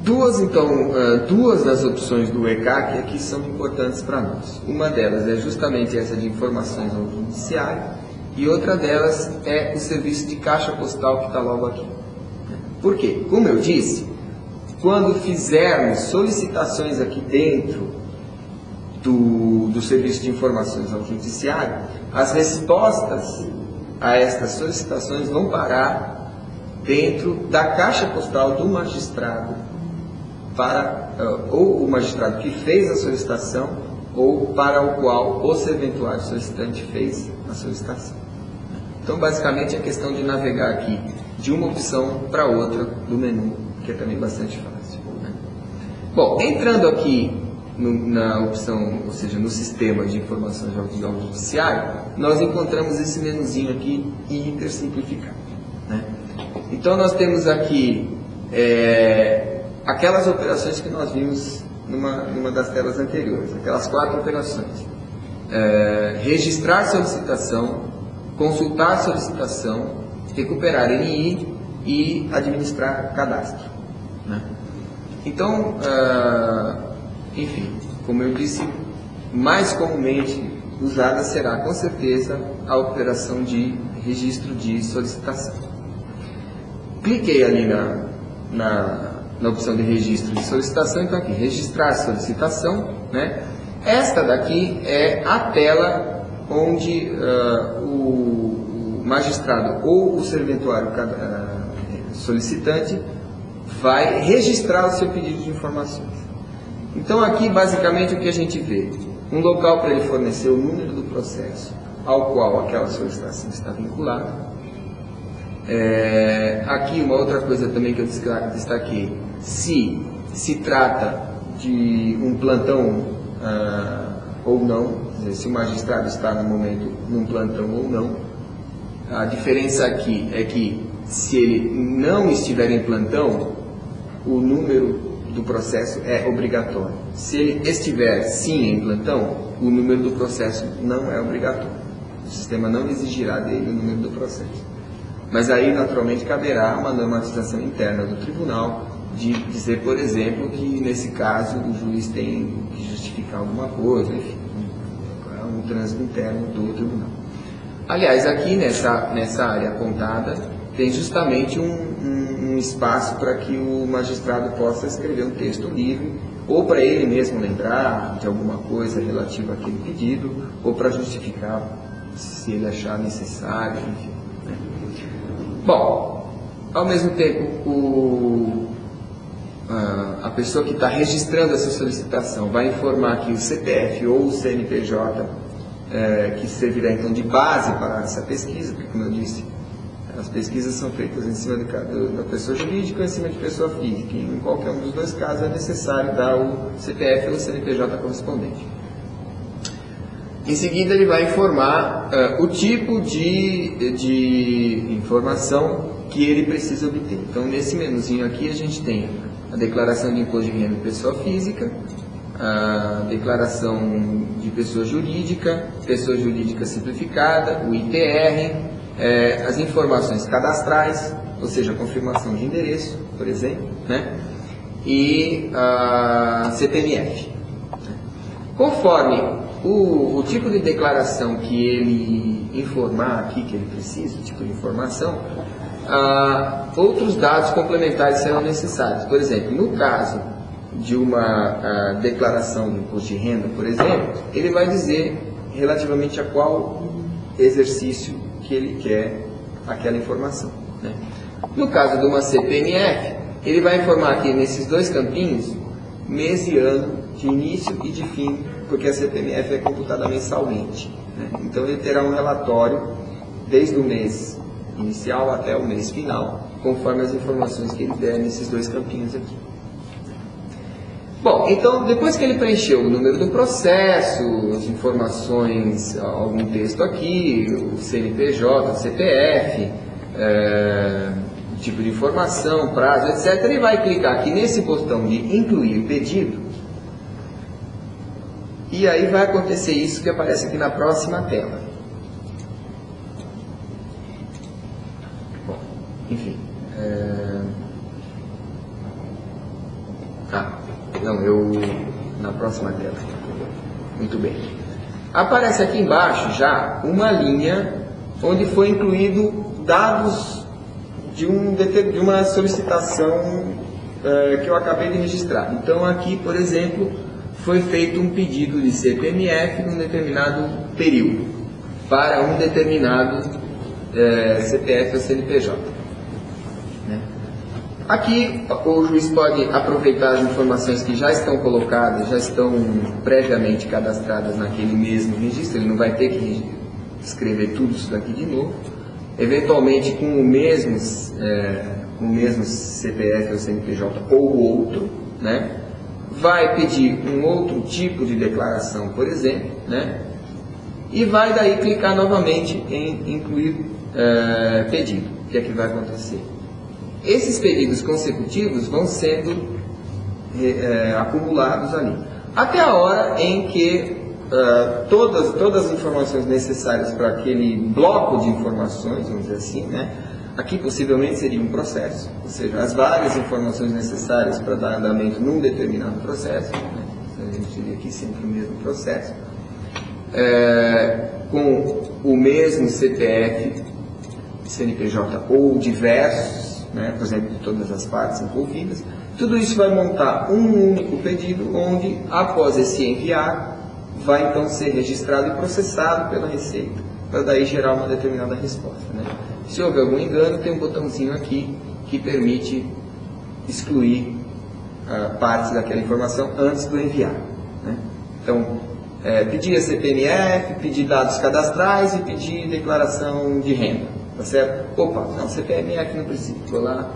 Duas das opções do ECAC aqui são importantes para nós. Uma delas é justamente essa de informações ao judiciário e outra delas é o serviço de caixa postal que está logo aqui. Por quê? Como eu disse, quando fizermos solicitações aqui dentro do serviço de informações ao judiciário, as respostas a estas solicitações vão parar dentro da caixa postal do magistrado, ou o magistrado que fez a solicitação, ou para o qual o serventuário solicitante fez a solicitação. Então, basicamente, é questão de navegar aqui de uma opção para outra do menu, que é também bastante fácil, né? Bom, entrando aqui na opção, ou seja, no sistema de informações ao judiciário, nós encontramos esse menuzinho aqui hiper simplificado, né? Então, nós temos aqui aquelas operações que nós vimos numa das telas anteriores, aquelas 4 operações. Registrar solicitação, consultar solicitação, recuperar NI e administrar cadastro, né? Então, enfim, como eu disse, mais comumente usada será com certeza a operação de registro de solicitação. Cliquei ali na opção de registro de solicitação, então aqui, registrar solicitação, né? Esta daqui é a tela onde o magistrado ou o serventuário solicitante vai registrar o seu pedido de informações. Então aqui basicamente o que a gente vê? Um local para ele fornecer o número do processo ao qual aquela solicitação está vinculada. Aqui uma outra coisa também que eu destaquei, se trata de um plantão ou não, quer dizer, se o magistrado está no momento num plantão ou não. A diferença aqui é que se ele não estiver em plantão, o número do processo é obrigatório. Se ele estiver sim em plantão, o número do processo não é obrigatório. O sistema não exigirá dele o número do processo. Mas aí, naturalmente, caberá uma normatização interna do tribunal de dizer, por exemplo, que nesse caso o juiz tem que justificar alguma coisa, enfim, um trânsito interno do tribunal. Aliás, aqui nessa área apontada, tem justamente um espaço para que o magistrado possa escrever um texto livre, ou para ele mesmo lembrar de alguma coisa relativa àquele pedido, ou para justificar se ele achar necessário, enfim, né? Bom, ao mesmo tempo, a pessoa que está registrando essa solicitação vai informar que o CPF ou o CNPJ, que servirá então de base para essa pesquisa, porque, como eu disse, as pesquisas são feitas em cima da pessoa jurídica ou em cima de pessoa física. Em qualquer um dos dois casos é necessário dar o CPF ou o CNPJ correspondente. Em seguida, ele vai informar o tipo de informação que ele precisa obter. Então, nesse menuzinho aqui, a gente tem a declaração de imposto de renda de pessoa física, a declaração de pessoa jurídica simplificada, o ITR, as informações cadastrais, ou seja, a confirmação de endereço, por exemplo, né? E a CPMF. Conforme o tipo de declaração que ele informar aqui, que ele precisa, o tipo de informação, outros dados complementares serão necessários. Por exemplo, no caso de uma declaração de imposto de renda, por exemplo, ele vai dizer relativamente a qual exercício que ele quer aquela informação, né? No caso de uma CPMF, ele vai informar aqui nesses dois campinhos mês e ano de início e de fim, porque a CPMF é computada mensalmente, né? Então ele terá um relatório desde o mês inicial até o mês final, conforme as informações que ele der nesses dois campinhos aqui. Bom, então depois que ele preencheu o número do processo, as informações, algum texto aqui, o CNPJ, o CPF, tipo de informação, prazo, etc., ele vai clicar aqui nesse botão de incluir pedido, e aí vai acontecer isso que aparece aqui na próxima tela. Bom, enfim. Na próxima tela. Muito bem. Aparece aqui embaixo já uma linha onde foi incluído dados de uma solicitação que eu acabei de registrar. Então aqui, por exemplo, foi feito um pedido de CPMF num determinado período para um determinado CPF ou CNPJ. Né? Aqui o juiz pode aproveitar as informações que já estão colocadas, já estão previamente cadastradas naquele mesmo registro, ele não vai ter que escrever tudo isso daqui de novo. Eventualmente com o mesmo CPF ou CNPJ ou outro, né? Vai pedir um outro tipo de declaração, por exemplo, né? E vai daí clicar novamente em incluir pedido. O que é que vai acontecer? Esses pedidos consecutivos vão sendo acumulados ali, até a hora em que todas as informações necessárias para aquele bloco de informações, vamos dizer assim, né? Aqui possivelmente seria um processo, ou seja, as várias informações necessárias para dar andamento num determinado processo, né? A gente teria aqui sempre o mesmo processo, com o mesmo CPF, CNPJ ou diversos, né? Por exemplo, de todas as partes envolvidas. Tudo isso vai montar um único pedido, onde após esse enviar, vai então ser registrado e processado pela Receita, para daí gerar uma determinada resposta, né? Se houver algum engano, tem um botãozinho aqui que permite excluir partes daquela informação antes do enviar, né? Então, pedir a CPMF, pedir dados cadastrais e pedir declaração de renda, tá certo? Opa, não, CPMF não precisa, vou lá,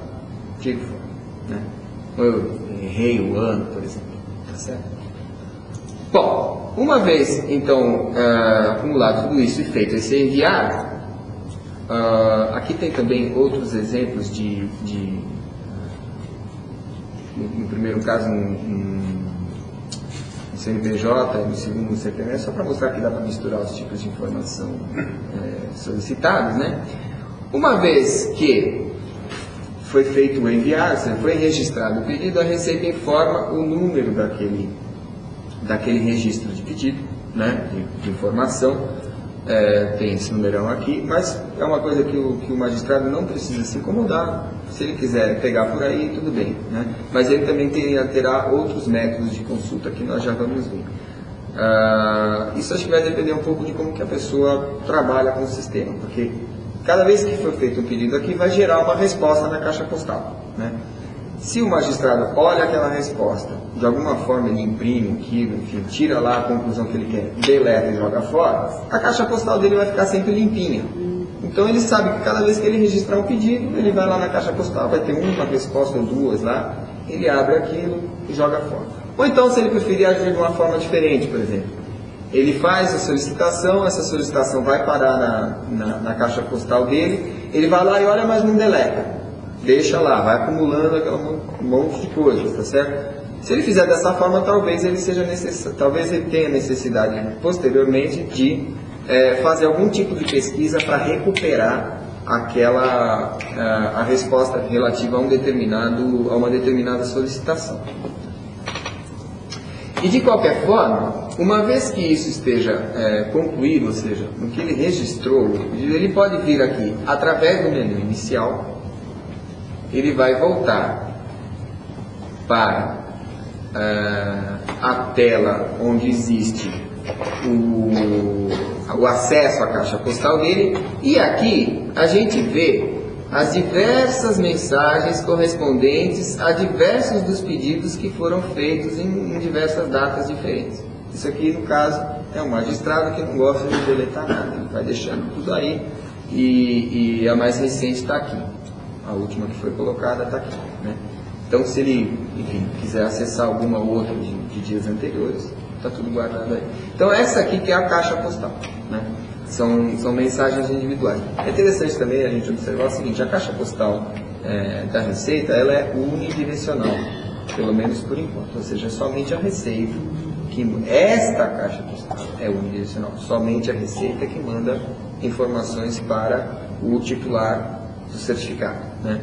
tiro fora, né? Eu errei o ano, por exemplo, tá certo? Bom, uma vez então acumulado tudo isso e feito esse enviar, aqui tem também outros exemplos no primeiro caso um CNPJ, no segundo um CPMF, só para mostrar que dá para misturar os tipos de informação solicitados, né? Uma vez que foi feito o enviar, foi registrado o pedido, a Receita informa o número daquele registro de pedido, né, de informação, tem esse numerão aqui, mas é uma coisa que o magistrado não precisa se incomodar. Se ele quiser pegar por aí, tudo bem, né? Mas ele também terá outros métodos de consulta que nós já vamos ver. Isso acho que vai depender um pouco de como que a pessoa trabalha com o sistema, porque cada vez que for feito um pedido aqui, vai gerar uma resposta na caixa postal, né? Se o magistrado olha aquela resposta, de alguma forma ele imprime aquilo, enfim, tira lá a conclusão que ele quer, deleta e joga fora, a caixa postal dele vai ficar sempre limpinha. Então ele sabe que cada vez que ele registrar um pedido, ele vai lá na caixa postal, vai ter uma resposta ou duas lá, ele abre aquilo e joga fora. Ou então, se ele preferir agir de uma forma diferente, por exemplo, ele faz a solicitação, essa solicitação vai parar na caixa postal dele, ele vai lá e olha, mas não deleta. Deixa lá, vai acumulando aquele monte de coisas, tá certo? Se ele fizer dessa forma, talvez ele tenha necessidade posteriormente de fazer algum tipo de pesquisa para recuperar a resposta relativa a uma determinada solicitação. E de qualquer forma, uma vez que isso esteja concluído, ou seja, no que ele registrou, ele pode vir aqui através do menu inicial. Ele vai voltar para a tela onde existe o acesso à caixa postal dele, e aqui a gente vê as diversas mensagens correspondentes a diversos dos pedidos que foram feitos em diversas datas diferentes. Isso aqui, no caso, é um magistrado que não gosta de deletar nada, ele vai deixando tudo aí, e a mais recente está aqui. A última que foi colocada está aqui, né? Então, se ele, enfim, quiser acessar alguma outra de dias anteriores, está tudo guardado aí. Então, essa aqui que é a caixa postal, né? São mensagens individuais. É interessante também a gente observar o seguinte: a caixa postal da Receita, ela é unidirecional, pelo menos por enquanto. Ou seja, é somente a Receita esta caixa postal é unidirecional. Somente a Receita que manda informações para o titular do certificado.